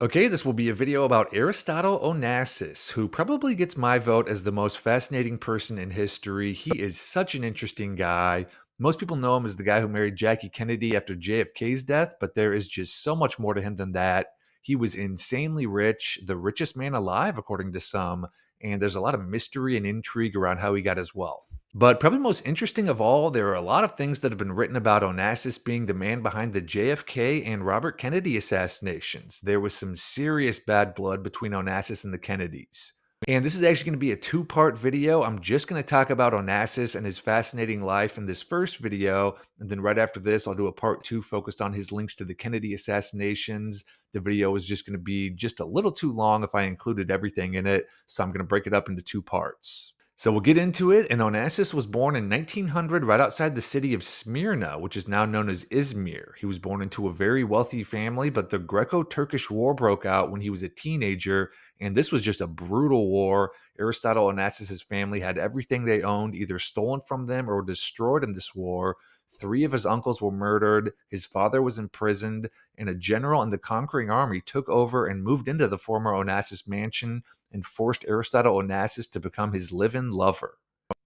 Okay, this will be a video about Aristotle Onassis, who probably gets my vote as the most fascinating person in history. He is such an interesting guy. Most people know him as the guy who married Jackie Kennedy after JFK's death, but there is just so much more to him than that. He was insanely rich, the richest man alive, according to some, and there's a lot of mystery and intrigue around how he got his wealth. But probably most interesting of all, there are a lot of things that have been written about Onassis being the man behind the JFK and Robert Kennedy assassinations. There was some serious bad blood between Onassis and the Kennedys. And this is actually going to be a two-part video. I'm just going to talk about Onassis and his fascinating life in this first video, and then right after this, I'll do a part two focused on his links to the Kennedy assassinations. The video is just going to be just a little too long if I included everything in it, so I'm going to break it up into two parts. So we'll get into it, and Onassis was born in 1900 right outside the city of Smyrna, which is now known as Izmir. He was born into a very wealthy family, but the Greco-Turkish War broke out when he was a teenager, and this was just a brutal war. Aristotle Onassis' family had everything they owned either stolen from them or destroyed in this war. Three of his uncles were murdered, his father was imprisoned, and a general in the conquering army took over and moved into the former Onassis mansion and forced Aristotle Onassis to become his live-in lover.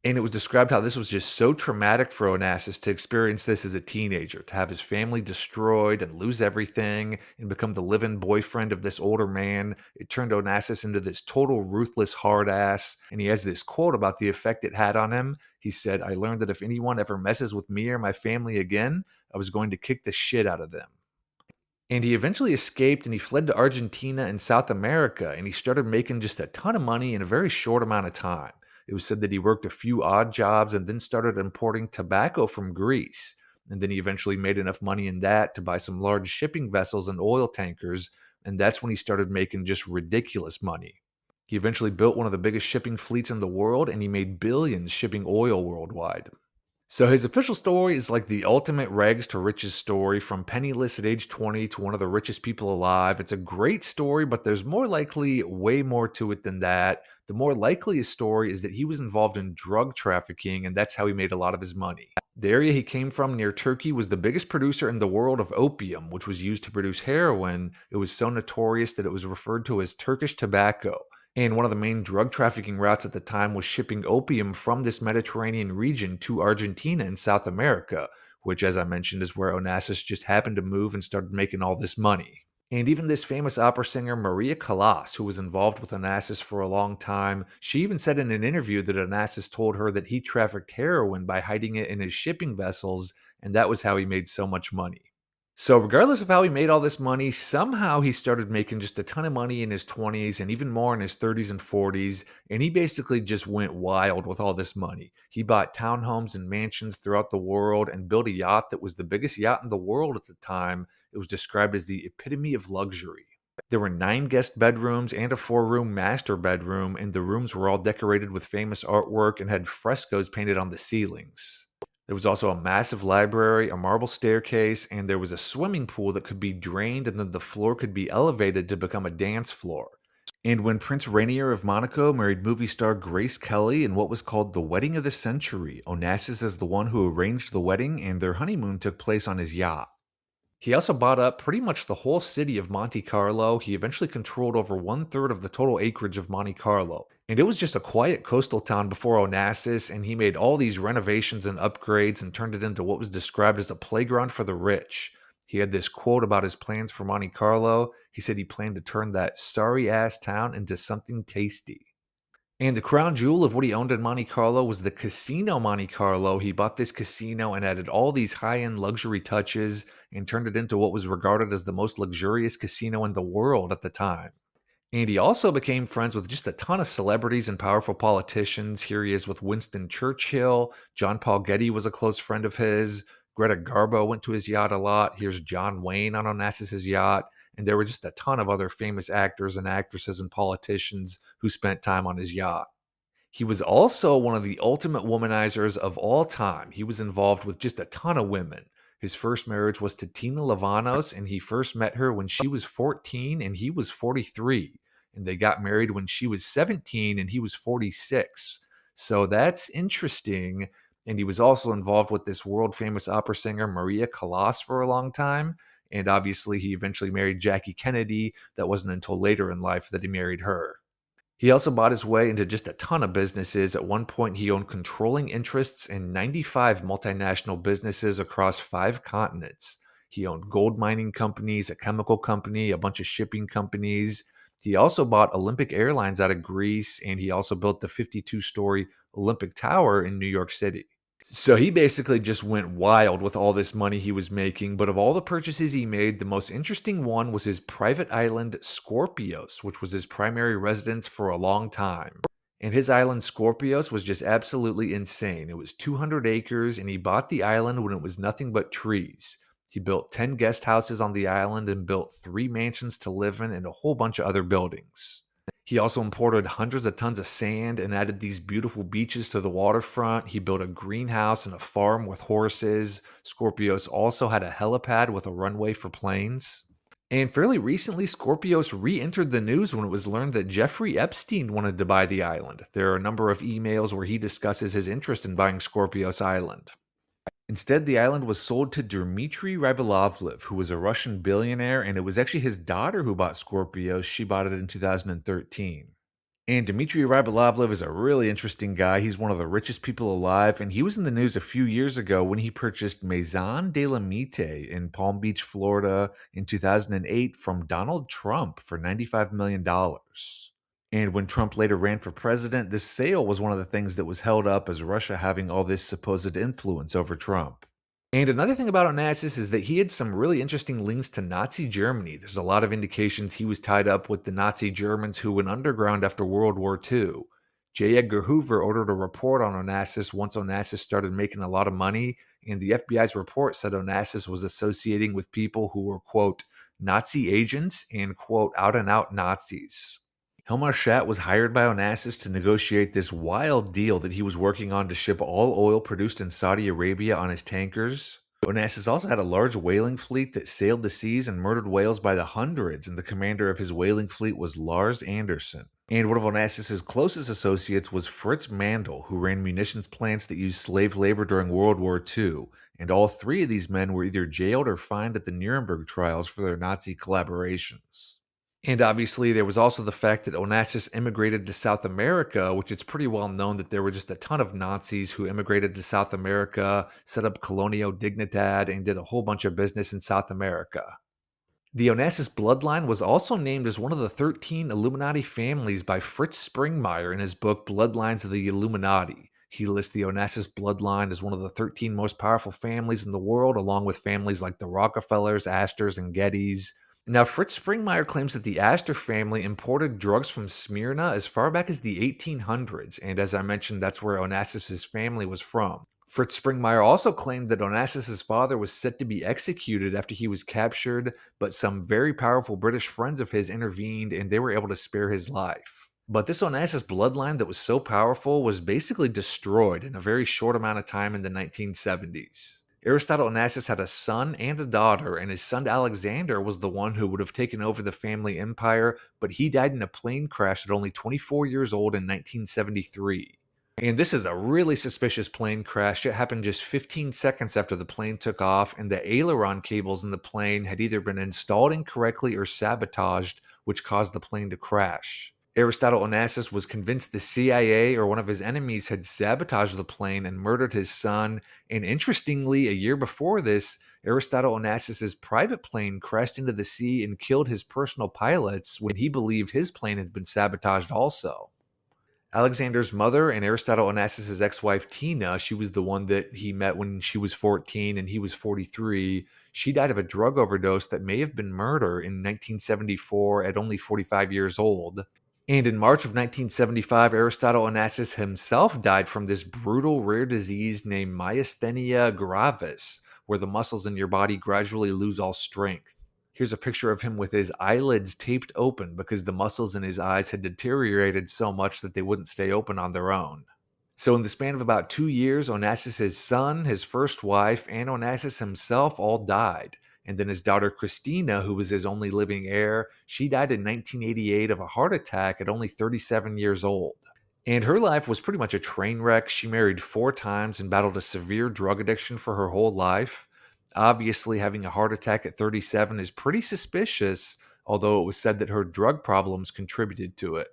And it was described how this was just so traumatic for Onassis to experience this as a teenager, to have his family destroyed and lose everything and become the live-in boyfriend of this older man. It turned Onassis into this total ruthless hard ass. And he has this quote about the effect it had on him. He said, "I learned that if anyone ever messes with me or my family again, I was going to kick the shit out of them." And he eventually escaped and he fled to Argentina and South America, and he started making just a ton of money in a very short amount of time. It was said that he worked a few odd jobs and then started importing tobacco from Greece. And then he eventually made enough money in that to buy some large shipping vessels and oil tankers, and that's when he started making just ridiculous money. He eventually built one of the biggest shipping fleets in the world, and he made billions shipping oil worldwide. So his official story is like the ultimate rags to riches story, from penniless at age 20 to one of the richest people alive. It's a great story, but there's more likely way more to it than that. The more likely story is that he was involved in drug trafficking, and that's how he made a lot of his money. The area he came from near Turkey was the biggest producer in the world of opium, which was used to produce heroin. It was so notorious that it was referred to as Turkish tobacco. And one of the main drug trafficking routes at the time was shipping opium from this Mediterranean region to Argentina in South America, which, as I mentioned, is where Onassis just happened to move and started making all this money. And even this famous opera singer, Maria Callas, who was involved with Onassis for a long time, she even said in an interview that Onassis told her that he trafficked heroin by hiding it in his shipping vessels, and that was how he made so much money. So, regardless of how he made all this money, somehow he started making just a ton of money in his 20s and even more in his 30s and 40s. And he basically just went wild with all this money. He bought townhomes and mansions throughout the world and built a yacht that was the biggest yacht in the world at the time. It was described as the epitome of luxury. There were 9 guest bedrooms and a 4-room master bedroom, and the rooms were all decorated with famous artwork and had frescoes painted on the ceilings. There was also a massive library, a marble staircase, and there was a swimming pool that could be drained, and then the floor could be elevated to become a dance floor. And when Prince Rainier of Monaco married movie star Grace Kelly in what was called the wedding of the century, Onassis is the one who arranged the wedding, and their honeymoon took place on his yacht. He also bought up pretty much the whole city of Monte Carlo. He eventually controlled over 1/3 of the total acreage of Monte Carlo. And it was just a quiet coastal town before Onassis, and he made all these renovations and upgrades and turned it into what was described as a playground for the rich. He had this quote about his plans for Monte Carlo. He said he planned to turn that sorry ass town into something tasty. And the crown jewel of what he owned in Monte Carlo was the Casino Monte Carlo. He bought this casino and added all these high-end luxury touches and turned it into what was regarded as the most luxurious casino in the world at the time. And he also became friends with just a ton of celebrities and powerful politicians. Here he is with Winston Churchill. John Paul Getty was a close friend of his. Greta Garbo went to his yacht a lot. Here's John Wayne on Onassis' yacht. And there were just a ton of other famous actors and actresses and politicians who spent time on his yacht. He was also one of the ultimate womanizers of all time. He was involved with just a ton of women. His first marriage was to Tina Lavanos, and he first met her when she was 14 and he was 43. And they got married when she was 17 and he was 46. So that's interesting. And he was also involved with this world famous opera singer, Maria Callas, for a long time. And obviously, he eventually married Jackie Kennedy. That wasn't until later in life that he married her. He also bought his way into just a ton of businesses. At one point, he owned controlling interests in 95 multinational businesses across 5 continents. He owned gold mining companies, a chemical company, a bunch of shipping companies. He also bought Olympic Airlines out of Greece, and he also built the 52-story Olympic Tower in New York City. So he basically just went wild with all this money he was making. But of all the purchases he made, the most interesting one was his private island, Skorpios, which was his primary residence for a long time. And his island, Skorpios, was just absolutely insane. It was 200 acres, and he bought the island when it was nothing but trees. He built 10 guest houses on the island and built 3 mansions to live in and a whole bunch of other buildings. He also imported hundreds of tons of sand and added these beautiful beaches to the waterfront. He built a greenhouse and a farm with horses. Skorpios also had a helipad with a runway for planes. And fairly recently, Skorpios re entered the news when it was learned that Jeffrey Epstein wanted to buy the island. There are a number of emails where he discusses his interest in buying Skorpios Island. Instead, the island was sold to Dmitry Rybolovlev, who was a Russian billionaire, and it was actually his daughter who bought Skorpios. She bought it in 2013. And Dmitry Rybolovlev is a really interesting guy. He's one of the richest people alive, and he was in the news a few years ago when he purchased Maison de la Mite in Palm Beach, Florida in 2008 from Donald Trump for $95 million. And when Trump later ran for president, this sale was one of the things that was held up as Russia having all this supposed influence over Trump. And another thing about Onassis is that he had some really interesting links to Nazi Germany. There's a lot of indications he was tied up with the Nazi Germans who went underground after World War II. J. Edgar Hoover ordered a report on Onassis once Onassis started making a lot of money, and the FBI's report said Onassis was associating with people who were, quote, Nazi agents and, quote, out-and-out Nazis. Hilmar Schatt was hired by Onassis to negotiate this wild deal that he was working on to ship all oil produced in Saudi Arabia on his tankers. Onassis also had a large whaling fleet that sailed the seas and murdered whales by the hundreds, and the commander of his whaling fleet was Lars Anderson. And one of Onassis's closest associates was Fritz Mandl, who ran munitions plants that used slave labor during World War II, and all 3 of these men were either jailed or fined at the Nuremberg trials for their Nazi collaborations. And obviously, there was also the fact that Onassis immigrated to South America, which it's pretty well known that there were just a ton of Nazis who immigrated to South America, set up Colonio Dignidad, and did a whole bunch of business in South America. The Onassis bloodline was also named as one of the 13 Illuminati families by Fritz Springmeier in his book Bloodlines of the Illuminati. He lists the Onassis bloodline as one of the 13 most powerful families in the world, along with families like the Rockefellers, Astors, and Gettys. Now, Fritz Springmeier claims that the Astor family imported drugs from Smyrna as far back as the 1800s, and as I mentioned, that's where Onassis' family was from. Fritz Springmeier also claimed that Onassis' father was set to be executed after he was captured, but some very powerful British friends of his intervened and they were able to spare his life. But this Onassis bloodline that was so powerful was basically destroyed in a very short amount of time in the 1970s. Aristotle Onassis had a son and a daughter, and his son Alexander was the one who would have taken over the family empire, but he died in a plane crash at only 24 years old in 1973. And this is a really suspicious plane crash. It happened just 15 seconds after the plane took off, and the aileron cables in the plane had either been installed incorrectly or sabotaged, which caused the plane to crash. Aristotle Onassis was convinced the CIA or one of his enemies had sabotaged the plane and murdered his son. And interestingly, a year before this, Aristotle Onassis' private plane crashed into the sea and killed his personal pilots when he believed his plane had been sabotaged also. Alexander's mother and Aristotle Onassis' ex-wife Tina, she was the one that he met when she was 14 and he was 43. She died of a drug overdose that may have been murder in 1974 at only 45 years old. And in March of 1975, Aristotle Onassis himself died from this brutal rare disease named myasthenia gravis, where the muscles in your body gradually lose all strength. Here's a picture of him with his eyelids taped open because the muscles in his eyes had deteriorated so much that they wouldn't stay open on their own. So in the span of about 2 years, Onassis' son, his first wife, and Onassis himself all died. And then his daughter Christina, who was his only living heir, she died in 1988 of a heart attack at only 37 years old. And her life was pretty much a train wreck. She married 4 times and battled a severe drug addiction for her whole life. Obviously, having a heart attack at 37 is pretty suspicious, although it was said that her drug problems contributed to it.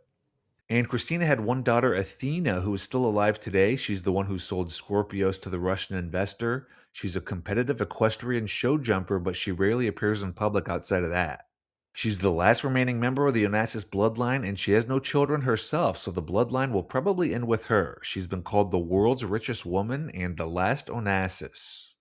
And Christina had one daughter, Athena, who is still alive today. She's the one who sold Skorpios to the Russian investor. She's a competitive equestrian show jumper, but she rarely appears in public outside of that. She's the last remaining member of the Onassis bloodline, and she has no children herself, so the bloodline will probably end with her. She's been called the world's richest woman and the last Onassis.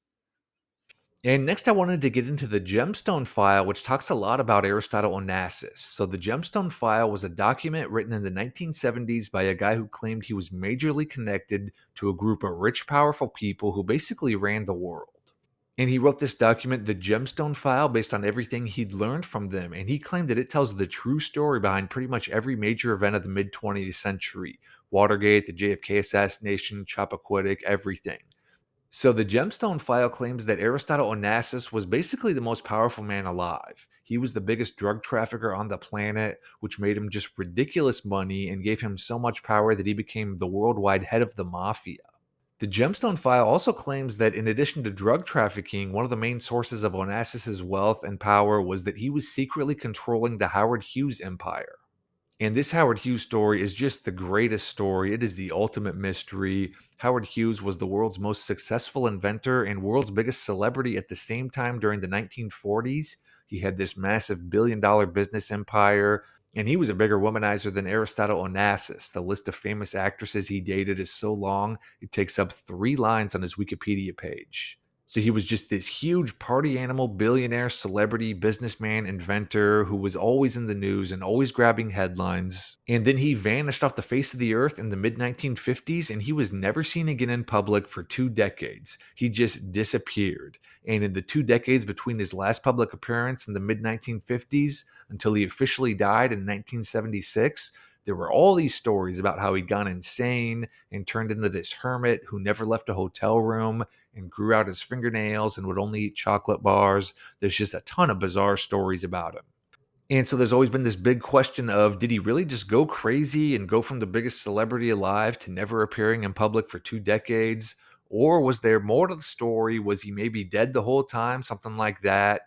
And next, I wanted to get into the Gemstone File, which talks a lot about Aristotle Onassis. So, the Gemstone File was a document written in the 1970s by a guy who claimed he was majorly connected to a group of rich, powerful people who basically ran the world. And he wrote this document, the Gemstone File, based on everything he'd learned from them. And he claimed that it tells the true story behind pretty much every major event of the mid 20th century: Watergate, the JFK assassination, Chappaquiddick, everything. So the Gemstone File claims that Aristotle Onassis was basically the most powerful man alive. He was the biggest drug trafficker on the planet, which made him just ridiculous money and gave him so much power that he became the worldwide head of the mafia. The Gemstone File also claims that in addition to drug trafficking, one of the main sources of Onassis's wealth and power was that he was secretly controlling the Howard Hughes empire. And this Howard Hughes story is just the greatest story. It is the ultimate mystery. Howard Hughes was the world's most successful inventor and world's biggest celebrity at the same time during the 1940s. He had this massive billion-dollar business empire, and he was a bigger womanizer than Aristotle Onassis. The list of famous actresses he dated is so long, it takes up 3 lines on his Wikipedia page. So he was just this huge party animal, billionaire, celebrity, businessman, inventor who was always in the news and always grabbing headlines. And then he vanished off the face of the earth in the mid 1950s, and he was never seen again in public for 2 decades. He just disappeared. And in the 2 decades between his last public appearance in the mid 1950s until he officially died in 1976, there were all these stories about how he'd gone insane and turned into this hermit who never left a hotel room and grew out his fingernails and would only eat chocolate bars. There's just a ton of bizarre stories about him. And so there's always been this big question of, did he really just go crazy and go from the biggest celebrity alive to never appearing in public for 2 decades? Or was there more to the story? Was he maybe dead the whole time? Something like that.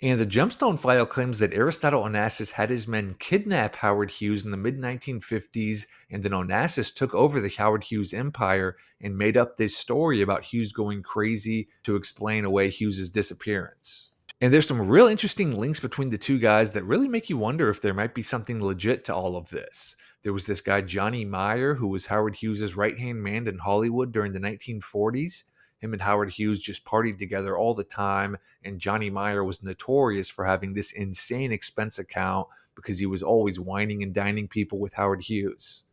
And the Gemstone File claims that Aristotle Onassis had his men kidnap Howard Hughes in the mid 1950s, and then Onassis took over the Howard Hughes empire and made up this story about Hughes going crazy to explain away Hughes's disappearance. And there's some real interesting links between the two guys that really make you wonder if there might be something legit to all of this. There was this guy, Johnny Meyer, who was Howard Hughes's right-hand man in Hollywood during the 1940s. Him and Howard Hughes just partied together all the time, and Johnny Meyer was notorious for having this insane expense account because he was always wining and dining people with Howard Hughes.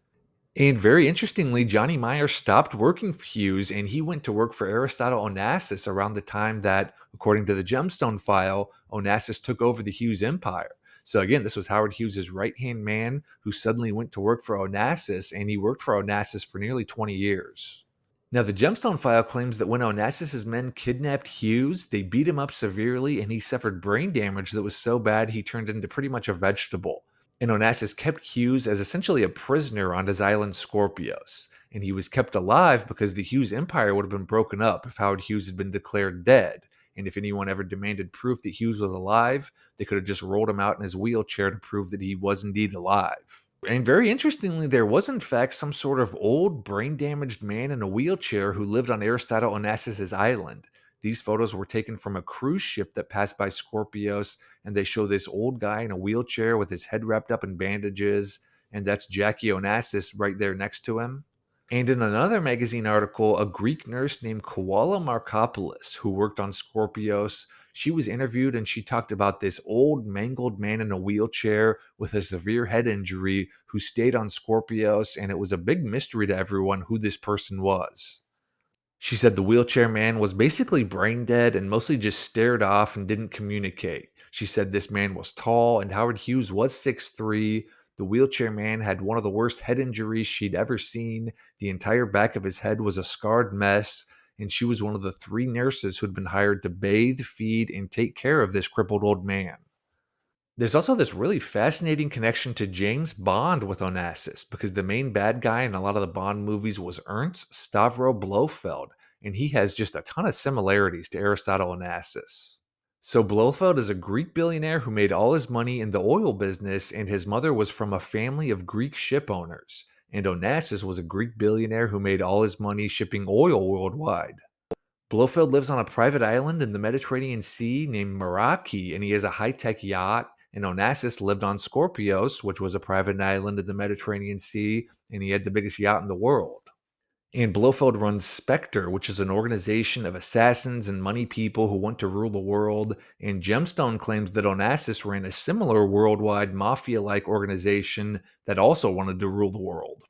And very interestingly, Johnny Meyer stopped working for Hughes and he went to work for Aristotle Onassis around the time that, according to the Gemstone File, Onassis took over the Hughes empire. So again, this was Howard Hughes's right-hand man who suddenly went to work for Onassis, and he worked for Onassis for nearly 20 years. Now, the Gemstone File claims that when Onassis's men kidnapped Hughes, they beat him up severely and he suffered brain damage that was so bad he turned into pretty much a vegetable. And Onassis kept Hughes as essentially a prisoner on his island Skorpios. And he was kept alive because the Hughes empire would have been broken up if Howard Hughes had been declared dead. And if anyone ever demanded proof that Hughes was alive, they could have just rolled him out in his wheelchair to prove that he was indeed alive. And very interestingly, there was in fact some sort of old brain-damaged man in a wheelchair who lived on Aristotle Onassis' island. These photos were taken from a cruise ship that passed by Skorpios, and they show this old guy in a wheelchair with his head wrapped up in bandages, and that's Jackie Onassis right there next to him. And in another magazine article, a Greek nurse named Koala Markopoulos, who worked on Skorpios, she was interviewed and she talked about this old mangled man in a wheelchair with a severe head injury who stayed on Skorpios, and it was a big mystery to everyone who this person was. She said the wheelchair man was basically brain dead and mostly just stared off and didn't communicate. She said this man was tall and Howard Hughes was 6'3". The wheelchair man had one of the worst head injuries she'd ever seen. The entire back of his head was a scarred mess, and she was one of the 3 nurses who'd been hired to bathe, feed, and take care of this crippled old man. There's also this really fascinating connection to James Bond with Onassis, because the main bad guy in a lot of the Bond movies was Ernst Stavro Blofeld, and he has just a ton of similarities to Aristotle Onassis. So Blofeld is a Greek billionaire who made all his money in the oil business, and his mother was from a family of Greek ship owners. And Onassis was a Greek billionaire who made all his money shipping oil worldwide. Blofeld lives on a private island in the Mediterranean Sea named Meraki, and he has a high-tech yacht. And Onassis lived on Skorpios, which was a private island in the Mediterranean Sea, and he had the biggest yacht in the world. And Blofeld runs Spectre, which is an organization of assassins and money people who want to rule the world. And Gemstone claims that Onassis ran a similar worldwide mafia-like organization that also wanted to rule the world.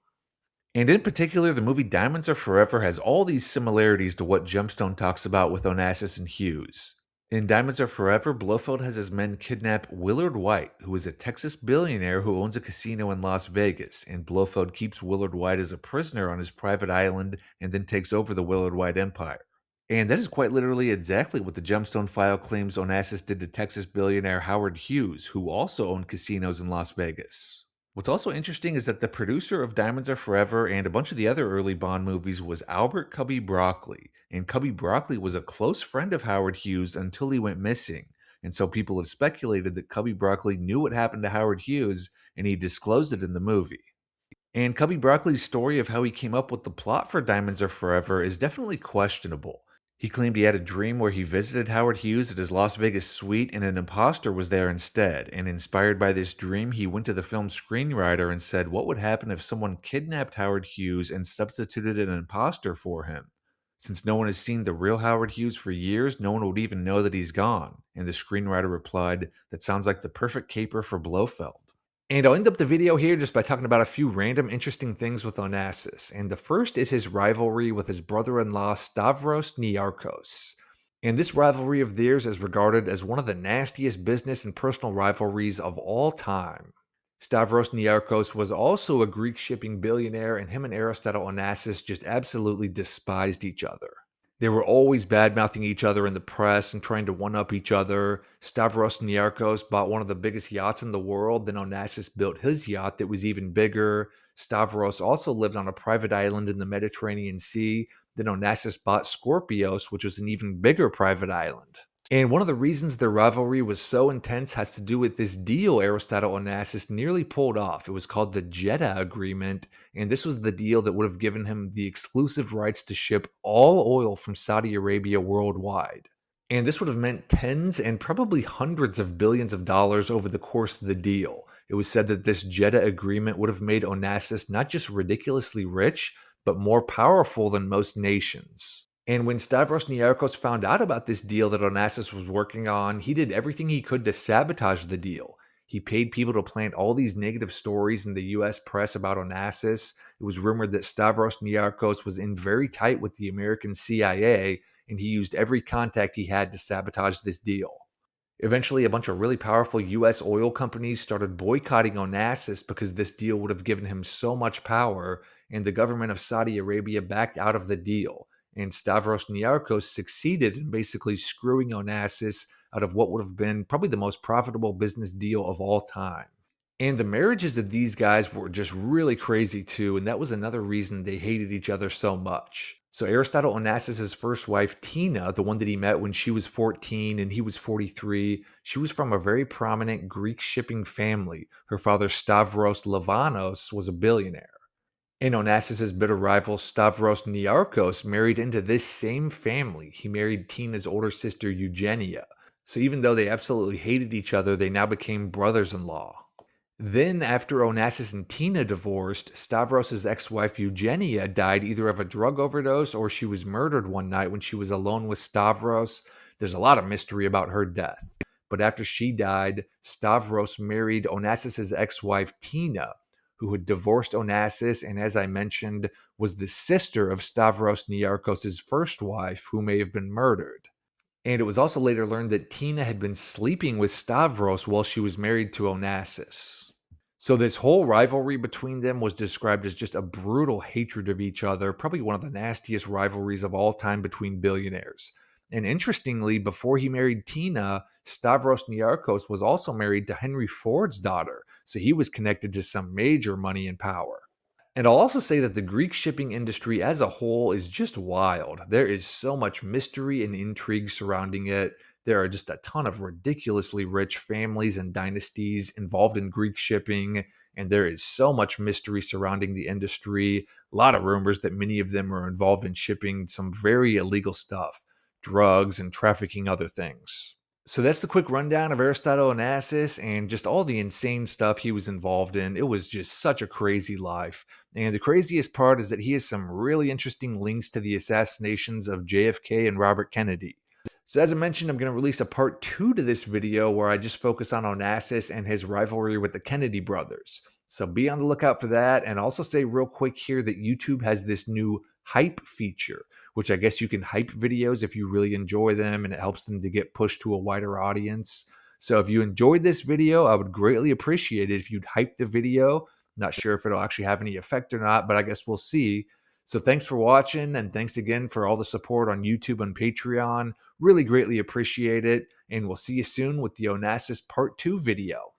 And in particular, the movie Diamonds Are Forever has all these similarities to what Gemstone talks about with Onassis and Hughes. In Diamonds Are Forever, Blofeld has his men kidnap Willard White, who is a Texas billionaire who owns a casino in Las Vegas, and Blofeld keeps Willard White as a prisoner on his private island and then takes over the Willard White empire. And that is quite literally exactly what the Gemstone File claims Onassis did to Texas billionaire Howard Hughes, who also owned casinos in Las Vegas. What's also interesting is that the producer of Diamonds Are Forever and a bunch of the other early Bond movies was Albert Cubby Broccoli, and Cubby Broccoli was a close friend of Howard Hughes until he went missing, and so people have speculated that Cubby Broccoli knew what happened to Howard Hughes, and he disclosed it in the movie. And Cubby Broccoli's story of how he came up with the plot for Diamonds Are Forever is definitely questionable. He claimed he had a dream where he visited Howard Hughes at his Las Vegas suite and an imposter was there instead, and inspired by this dream, he went to the film's screenwriter and said what would happen if someone kidnapped Howard Hughes and substituted an imposter for him. Since no one has seen the real Howard Hughes for years, no one would even know that he's gone, and the screenwriter replied, "That sounds like the perfect caper for Blofeld." And I'll end up the video here just by talking about a few random interesting things with Onassis. And the first is his rivalry with his brother-in-law Stavros Niarchos. And this rivalry of theirs is regarded as one of the nastiest business and personal rivalries of all time. Stavros Niarchos was also a Greek shipping billionaire, and him and Aristotle Onassis just absolutely despised each other. They were always bad-mouthing each other in the press and trying to one-up each other. Stavros Niarchos bought one of the biggest yachts in the world, then Onassis built his yacht that was even bigger. Stavros also lived on a private island in the Mediterranean Sea, then Onassis bought Skorpios, which was an even bigger private island. And one of the reasons their rivalry was so intense has to do with this deal Aristotle Onassis nearly pulled off. It was called the Jeddah Agreement, and this was the deal that would have given him the exclusive rights to ship all oil from Saudi Arabia worldwide. And this would have meant tens and probably hundreds of billions of dollars over the course of the deal. It was said that this Jeddah Agreement would have made Onassis not just ridiculously rich, but more powerful than most nations. And when Stavros Niarchos found out about this deal that Onassis was working on, he did everything he could to sabotage the deal. He paid people to plant all these negative stories in the US press about Onassis. It was rumored that Stavros Niarchos was in very tight with the American CIA, and he used every contact he had to sabotage this deal. Eventually, a bunch of really powerful US oil companies started boycotting Onassis because this deal would have given him so much power, and the government of Saudi Arabia backed out of the deal. And Stavros Niarchos succeeded in basically screwing Onassis out of what would have been probably the most profitable business deal of all time. And the marriages of these guys were just really crazy too, and that was another reason they hated each other so much. So Aristotle Onassis' first wife, Tina, the one that he met when she was 14 and he was 43, she was from a very prominent Greek shipping family. Her father, Stavros Lavanos, was a billionaire. And Onassis' bitter rival Stavros Niarchos married into this same family. He married Tina's older sister Eugenia. So even though they absolutely hated each other, they now became brothers-in-law. Then, after Onassis and Tina divorced, Stavros' ex-wife Eugenia died either of a drug overdose or she was murdered one night when she was alone with Stavros. There's a lot of mystery about her death. But after she died, Stavros married Onassis' ex-wife Tina, who had divorced Onassis and, as I mentioned, was the sister of Stavros Niarchos' first wife, who may have been murdered. And it was also later learned that Tina had been sleeping with Stavros while she was married to Onassis. So this whole rivalry between them was described as just a brutal hatred of each other, probably one of the nastiest rivalries of all time between billionaires. And interestingly, before he married Tina, Stavros Niarchos was also married to Henry Ford's daughter, so he was connected to some major money and power. And I'll also say that the Greek shipping industry as a whole is just wild. There is so much mystery and intrigue surrounding it. There are just a ton of ridiculously rich families and dynasties involved in Greek shipping, and there is so much mystery surrounding the industry. A lot of rumors that many of them are involved in shipping some very illegal stuff, drugs, and trafficking other things. So that's the quick rundown of Aristotle Onassis and just all the insane stuff he was involved in. It was just such a crazy life. And the craziest part is that he has some really interesting links to the assassinations of JFK and Robert Kennedy. So as I mentioned, I'm going to release a part 2 to this video where I just focus on Onassis and his rivalry with the Kennedy brothers. So be on the lookout for that. And also say real quick here that YouTube has this new hype feature, which I guess you can hype videos if you really enjoy them and it helps them to get pushed to a wider audience. So if you enjoyed this video, I would greatly appreciate it if you'd hype the video. Not sure if it'll actually have any effect or not, but I guess we'll see. So thanks for watching, and thanks again for all the support on YouTube and Patreon. Really greatly appreciate it, and we'll see you soon with the Onassis Part 2 video.